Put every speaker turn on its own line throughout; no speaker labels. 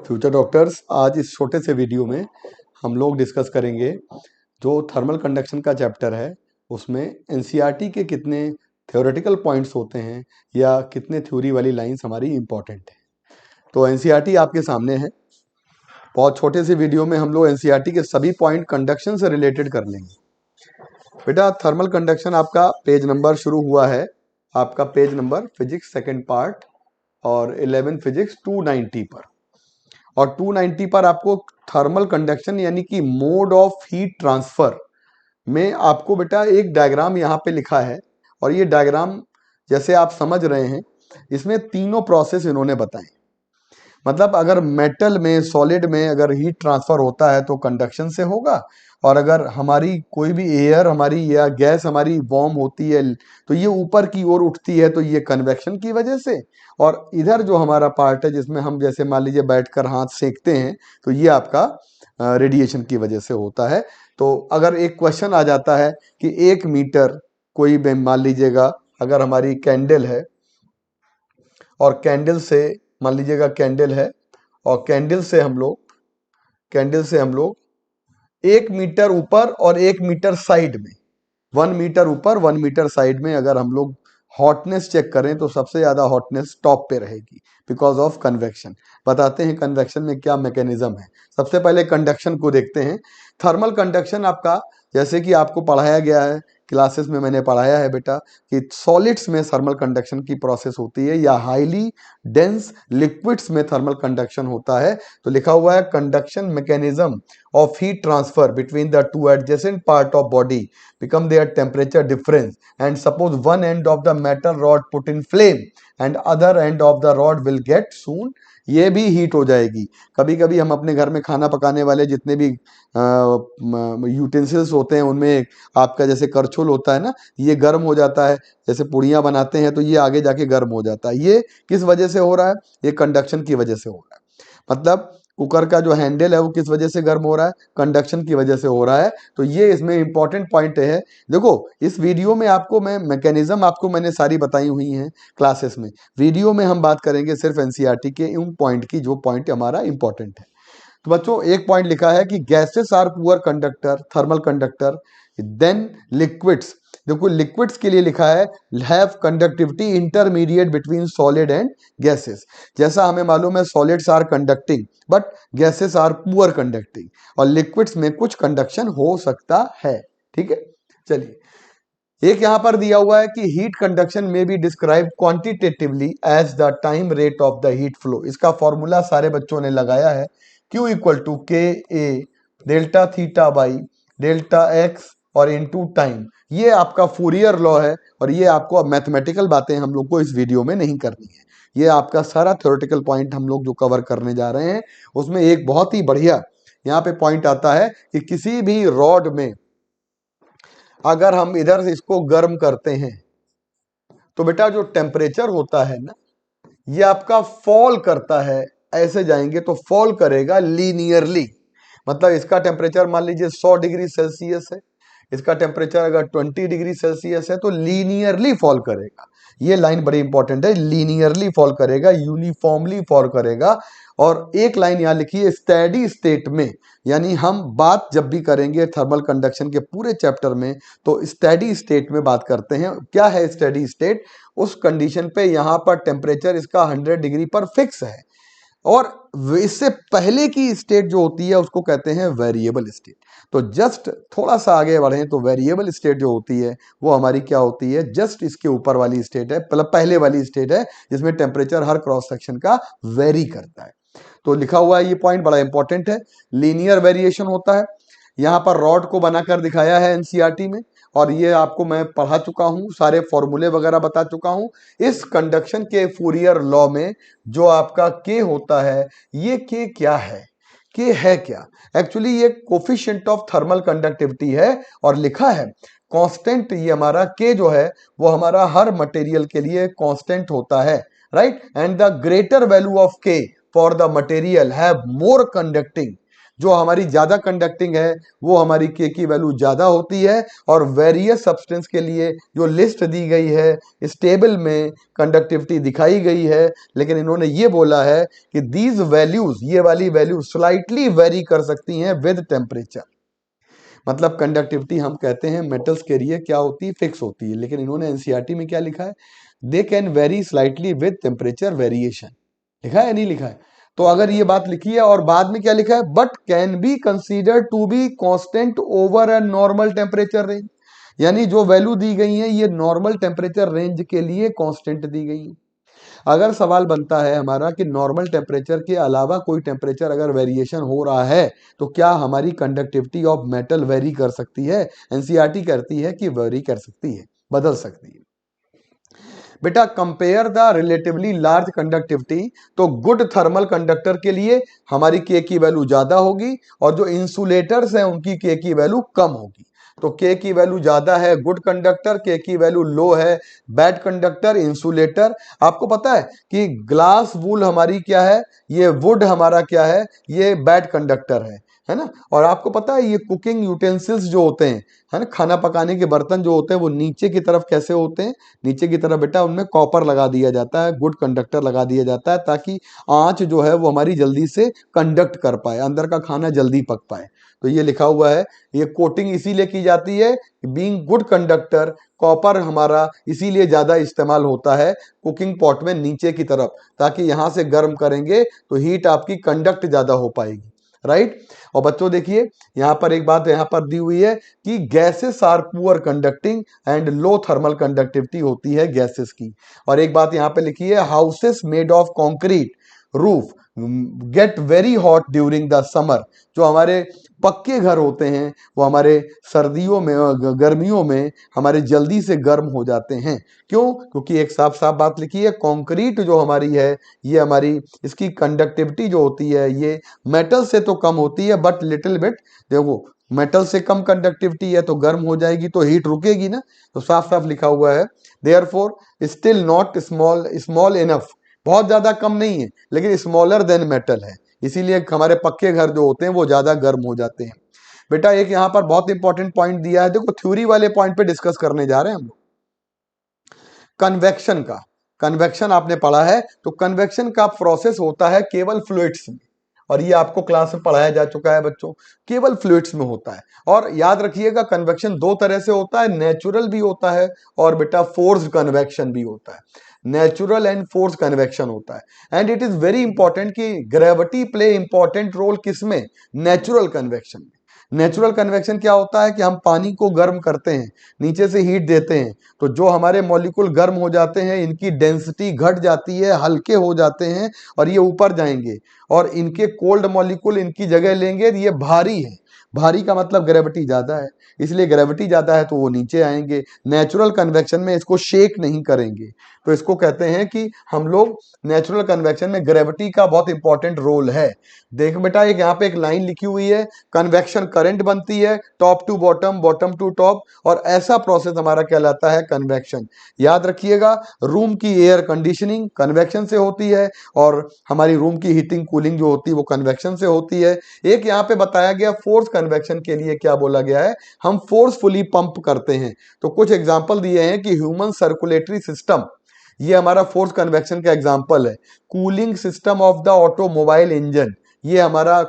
Future doctors, आज इस छोटे से वीडियो में हम लोग डिस्कस करेंगे जो थर्मल कंडक्शन का चैप्टर है उसमें एनसीईआरटी के कितने थ्योरेटिकल पॉइंट्स होते हैं या कितने थ्योरी वाली लाइंस हमारी इंपॉर्टेंट है। तो एनसीईआरटी आपके सामने है। बहुत छोटे से वीडियो में हम लोग एनसीईआरटी के सभी पॉइंट कंडक्शन से रिलेटेड कर लेंगे। बेटा, थर्मल कंडक्शन आपका पेज नंबर शुरू हुआ है, आपका page number physics second part और 11 फिजिक्स 290 पर। और 290 पर आपको थर्मल कंडक्शन यानी कि मोड ऑफ हीट ट्रांसफर में आपको बेटा एक डायग्राम यहाँ पे लिखा है। और ये डायग्राम जैसे आप समझ रहे हैं, इसमें तीनों प्रोसेस इन्होंने बताए। मतलब अगर मेटल में, सॉलिड में अगर हीट ट्रांसफर होता है तो कंडक्शन से होगा, और अगर हमारी कोई भी एयर हमारी या गैस हमारी वार्म होती है तो ये ऊपर की ओर उठती है तो ये कन्वेक्शन की वजह से। और इधर जो हमारा पार्ट है जिसमें हम जैसे मान लीजिए बैठकर हाथ सेकते हैं तो ये आपका रेडिएशन की वजह से होता है। तो अगर एक क्वेश्चन आ जाता है कि 1 मीटर कोई मान लीजिएगा अगर हमारी कैंडल है और कैंडल से मान लीजिएगा कैंडल है और कैंडल से हम लोग 1 मीटर ऊपर और 1 मीटर साइड में, 1 मीटर ऊपर 1 मीटर साइड में अगर हम लोग हॉटनेस चेक करें तो सबसे ज्यादा हॉटनेस टॉप पे रहेगी बिकॉज ऑफ कन्वेक्शन। बताते हैं कन्वेक्शन में क्या मैकेनिज्म है। सबसे पहले कंडक्शन को देखते हैं। थर्मल कंडक्शन आपका, जैसे कि आपको पढ़ाया गया है क्लासेस में, मैंने पढ़ाया है बेटा कि सॉलिड्स में थर्मल कंडक्शन की प्रोसेस होती है या हाईली डेंस लिक्विड्स में थर्मल कंडक्शन होता है। तो लिखा हुआ है conduction mechanism of heat transfer between the two adjacent part of body become their temperature difference, and suppose one end of the metal rod put in flame and other end of the rod will get soon, ये भी heat हो जाएगी। कभी कभी हम अपने घर में खाना पकाने वाले जितने भी यूटेंसिल्स होते हैं उनमें आपका जैसे करछुल होता है ना, ये गर्म हो जाता है। जैसे पुड़ियाँ बनाते हैं तो ये आगे जाके गर्म हो जाता है। ये किस वजह से हो रहा है? ये कंडक्शन की वजह से हो रहा है। मतलब कुकर का जो हैंडल है वो किस वजह से गर्म हो रहा है? कंडक्शन की वजह से हो रहा है। तो ये इसमें इंपॉर्टेंट पॉइंट है। देखो, इस वीडियो में आपको मैं मैकेनिज्म आपको मैंने सारी बताई हुई हैं क्लासेस में। वीडियो में हम बात करेंगे सिर्फ एनसीईआरटी के उन पॉइंट की जो पॉइंट हमारा इंपॉर्टेंट है। तो बच्चों, एक पॉइंट लिखा है कि gases are poor conductor, thermal conductor, then liquids. देखो, लिक्विड्स के लिए लिखा है have conductivity intermediate between solid and gases. जैसा हमें मालूम है solids are conducting but gases are poor conducting, और लिक्विड्स में कुछ कंडक्शन हो सकता है। ठीक है, चलिए एक यहां पर दिया हुआ है कि हीट कंडक्शन में be describe quantitatively as the time rate of the heat flow. इसका फॉर्मूला सारे बच्चों ने लगाया है, Q equal to K A delta theta by delta x और इनटू टाइम। ये आपका फूरियर लॉ है और ये आपको मैथमेटिकल बातें हम लोग को इस वीडियो में नहीं करनी है। ये आपका सारा थ्योरेटिकल पॉइंट हम लोग जो कवर करने जा रहे हैं उसमें एक बहुत ही बढ़िया यहाँ पे पॉइंट आता है कि किसी भी रॉड में अगर हम इधर से इसको गर्म करते हैं तो बेटा जो टेम्परेचर होता है ना, ये आपका फॉल करता है। ऐसे जाएंगे तो फॉल करेगा लीनियरली। मतलब इसका टेम्परेचर मान लीजिए 100 डिग्री सेल्सियस है, इसका टेम्परेचर अगर 20 डिग्री सेल्सियस है तो लीनियरली फॉल करेगा। ये लाइन बड़ी इंपॉर्टेंट है, लीनियरली फॉल करेगा, यूनिफॉर्मली फॉल करेगा। और एक लाइन यहां लिखी है स्टेडी स्टेट में, यानी हम बात जब भी करेंगे थर्मल कंडक्शन के पूरे चैप्टर में तो स्टेडी स्टेट में बात करते हैं। क्या है स्टेडी स्टेट? उस कंडीशन पे यहां पर टेम्परेचर इसका 100 डिग्री पर फिक्स है, और इससे पहले की स्टेट जो होती है उसको कहते हैं वेरिएबल स्टेट। तो जस्ट थोड़ा सा आगे बढ़े तो वेरिएबल स्टेट जो होती है वो हमारी क्या होती है? जस्ट इसके ऊपर वाली स्टेट है, मतलब पहले वाली स्टेट है जिसमें टेम्परेचर हर क्रॉस सेक्शन का वेरी करता है। तो लिखा हुआ है, ये पॉइंट बड़ा इंपॉर्टेंट है। लीनियर वेरिएशन होता है। यहाँ पर रॉड को बनाकर दिखाया है एनसीईआरटी में, और ये आपको मैं पढ़ा चुका हूँ, सारे फॉर्मूले वगैरह बता चुका हूँ। इस कंडक्शन के फूरियर लॉ में जो आपका के होता है, ये के क्या है? के है क्या? एक्चुअली ये कोफिशिएंट ऑफ थर्मल कंडक्टिविटी है, और लिखा है कांस्टेंट। ये हमारा के जो है वो हमारा हर मटेरियल के लिए कांस्टेंट होता है, right? And the greater value of K for the material have more conducting जो हमारी ज्यादा कंडक्टिंग है वो हमारी के की वैल्यू ज्यादा होती है। और वेरियस सब्सटेंस के लिए जो लिस्ट दी गई है इस टेबल में कंडक्टिविटी दिखाई गई है, लेकिन इन्होंने ये बोला है कि दीज वैल्यूज, ये वाली वैल्यू स्लाइटली वेरी कर सकती हैं विद टेम्परेचर। मतलब कंडक्टिविटी हम कहते हैं मेटल्स के लिए क्या होती है, फिक्स होती है, लेकिन इन्होंने एनसीईआरटी में क्या लिखा है, they can very slightly with temperature variation. लिखा है नहीं लिखा है? तो अगर ये बात लिखी है और बाद में क्या लिखा है, but can be consider to be constant over a normal temperature range, यानी जो वैल्यू दी गई है ये नॉर्मल टेम्परेचर रेंज के लिए कांस्टेंट दी गई है। अगर सवाल बनता है हमारा कि नॉर्मल टेम्परेचर के अलावा कोई टेम्परेचर अगर वेरिएशन हो रहा है तो क्या हमारी कंडक्टिविटी ऑफ मेटल वेरी कर सकती है? एनसीईआरटी कहती है कि वेरी कर सकती है, बदल सकती है। बेटा compare the relatively large conductivity, तो गुड थर्मल कंडक्टर के लिए हमारी के की वैल्यू ज्यादा होगी और जो इंसुलेटर्स हैं उनकी के की वैल्यू कम होगी। तो के की वैल्यू ज्यादा है गुड कंडक्टर, के की वैल्यू लो है बैड कंडक्टर, इंसुलेटर। आपको पता है कि ग्लास वूल हमारी क्या है, ये वुड हमारा क्या है, ये बैड कंडक्टर है ना। और आपको पता है ये कुकिंग यूटेंसिल्स जो होते हैं, है ना, खाना पकाने के बर्तन जो होते हैं वो नीचे की तरफ कैसे होते हैं, नीचे की तरफ बेटा उनमें कॉपर लगा दिया जाता है, गुड कंडक्टर लगा दिया जाता है, ताकि आंच जो है वो हमारी जल्दी से कंडक्ट कर पाए, अंदर का खाना जल्दी पक पाए। तो ये लिखा हुआ है, ये कोटिंग इसीलिए की जाती है, बीइंग गुड कंडक्टर कॉपर हमारा इसीलिए ज्यादा इस्तेमाल होता है कुकिंग पॉट में नीचे की तरफ, ताकि यहां से गर्म करेंगे तो हीट आपकी कंडक्ट ज्यादा हो पाएगी, राइट। और बच्चों देखिए यहां पर एक बात यहां पर दी हुई है कि gases are poor conducting and low thermal conductivity होती है गैसेस की। और एक बात यहां पे लिखी है, houses made of concrete roof get very hot during the summer. जो हमारे पक्के घर होते हैं वो हमारे सर्दियों में गर्मियों में हमारे जल्दी से गर्म हो जाते हैं। क्यों? क्योंकि एक साफ साफ बात लिखी है, कंक्रीट जो हमारी है ये हमारी इसकी कंडक्टिविटी जो होती है ये मेटल से तो कम होती है बट लिटिल बिट, देखो मेटल से कम कंडक्टिविटी है तो गर्म हो जाएगी तो हीट रुकेगी ना। तो साफ साफ लिखा हुआ है therefore still not small small enough, बहुत ज्यादा कम नहीं है लेकिन स्मॉलर देन मेटल है, इसीलिए हमारे पक्के घर जो होते हैं वो ज्यादा गर्म हो जाते हैं। बेटा एक यहां पर बहुत इंपॉर्टेंट पॉइंट दिया है, देखो थ्योरी वाले पॉइंट पे डिस्कस करने जा रहे हैं हम लोग कन्वेक्शन का। कन्वेक्शन आपने पढ़ा है, तो कन्वेक्शन का प्रोसेस होता है केवल फ्लूइड्स में, और ये आपको क्लास में पढ़ाया जा चुका है बच्चों, केवल फ्लूइड्स में होता है। और याद रखिएगा कन्वेक्शन दो तरह से होता है, नेचुरल भी होता है और बेटा फोर्स्ड कन्वेक्शन भी होता है। नेचुरल एंड फोर्स कन्वेक्शन होता है। And it is very important कि ग्रेविटी प्ले इंपॉर्टेंट रोल किसमें, नेचुरल कन्वेक्शन में। नेचुरल कन्वेक्शन क्या होता है कि हम पानी को गर्म करते हैं, नीचे से हीट देते हैं, तो जो हमारे मॉलिक्यूल गर्म हो जाते हैं इनकी डेंसिटी घट जाती है, हल्के हो जाते हैं और ये ऊपर जाएंगे, और इनके कोल्ड मॉलिक्यूल इनकी जगह लेंगे, ये भारी है। भारी का मतलब ग्रेविटी ज्यादा है, इसलिए ग्रेविटी ज्यादा है तो वो नीचे आएंगे। नेचुरल कन्वेक्शन में इसको शेक नहीं करेंगे, तो इसको कहते हैं कि हम लोग नेचुरल कन्वेक्शन में ग्रेविटी का बहुत इंपॉर्टेंट रोल है। देख बेटा एक यहाँ पे एक लाइन लिखी हुई है, कन्वेक्शन करंट बनती है top to bottom, bottom to top, और ऐसा प्रोसेस हमारा कहलाता है कन्वेक्शन। याद रखिएगा रूम की एयर कंडीशनिंग कन्वेक्शन से होती है और हमारी रूम की हीटिंग कूलिंग जो होती है वो कन्वेक्शन से होती है। एक यहाँ पे बताया गया फोर्स कन्वेक्शन के लिए क्या बोला गया है, हम फोर्सफुली पंप करते हैं। तो कुछ एग्जांपल दिए हैं कि ह्यूमन सर्कुलेटरी सिस्टम, ये हमारा फोर्स कन्वेक्शन का एग्जांपल है। Cooling system of the automobile engine, ये हमारा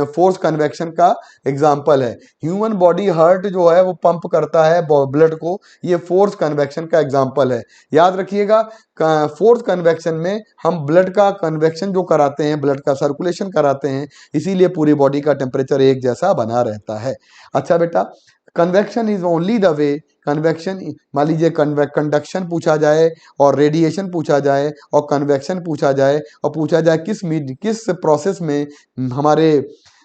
फोर्स कन्वेक्शन का एग्जांपल है। ह्यूमन बॉडी हार्ट जो है वो पंप करता है ब्लड को, ये फोर्स कन्वेक्शन का एग्जांपल है। याद रखिएगा फोर्स कन्वेक्शन में हम ब्लड का कन्वेक्शन जो कराते हैं, ब्लड का सर्कुलेशन कराते हैं, इसीलिए पूरी बॉडी का टेम्परेचर एक जैसा बना रहता है। अच्छा बेटा convection is only the way, convection मान लीजिए कंडक्शन पूछा जाए और रेडिएशन पूछा जाए और कन्वेक्शन पूछा जाए और पूछा जाए किस प्रोसेस में हमारे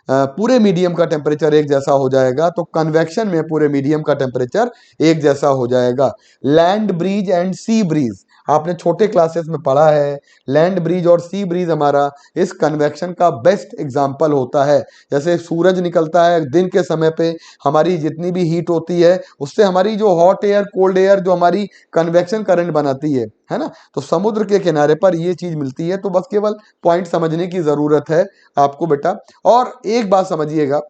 पूरे मीडियम का टेम्परेचर एक जैसा हो जाएगा, तो कन्वेक्शन में पूरे मीडियम का टेम्परेचर एक जैसा हो जाएगा। Land breeze and sea breeze, आपने छोटे क्लासेस में पढ़ा है, लैंड ब्रिज और सी ब्रिज हमारा इस कन्वेक्शन का बेस्ट एग्जाम्पल होता है। जैसे सूरज निकलता है दिन के समय पे, हमारी जितनी भी हीट होती है उससे हमारी जो हॉट एयर कोल्ड एयर जो हमारी कन्वेक्शन करंट बनाती है ना, तो समुद्र के किनारे पर ये चीज मिलती है। तो बस केवल पॉइंट समझने की जरूरत है आपको बेटा। और एक बात समझिएगा,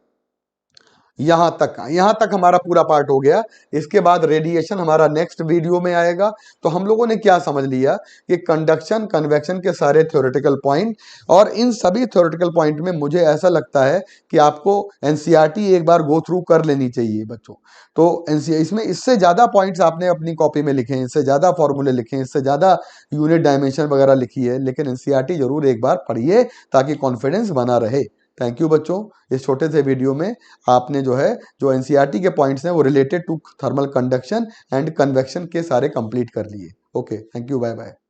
यहां तक हमारा पूरा पार्ट हो गया। इसके बाद रेडिएशन हमारा नेक्स्ट वीडियो में आएगा। तो हम लोगों ने क्या समझ लिया कि कंडक्शन कन्वेक्शन के सारे थ्योरेटिकल पॉइंट, और इन सभी थ्योरेटिकल पॉइंट में मुझे ऐसा लगता है कि आपको एनसीईआरटी एक बार गो थ्रू कर लेनी चाहिए बच्चों। तो एनसीईआरटी इसमें इससे ज्यादा पॉइंट्स आपने अपनी कॉपी में लिखे हैं, इससे ज्यादा फॉर्मूले लिखे हैं, इससे ज्यादा यूनिट डायमेंशन वगैरह लिखी है, लेकिन एनसीईआरटी जरूर एक बार पढ़िए ताकि कॉन्फिडेंस बना रहे। थैंक यू बच्चों। इस छोटे से वीडियो में आपने जो है जो एनसीईआरटी के पॉइंट्स हैं वो related to thermal conduction and convection के सारे कंप्लीट कर लिए। Okay, thank you, bye bye.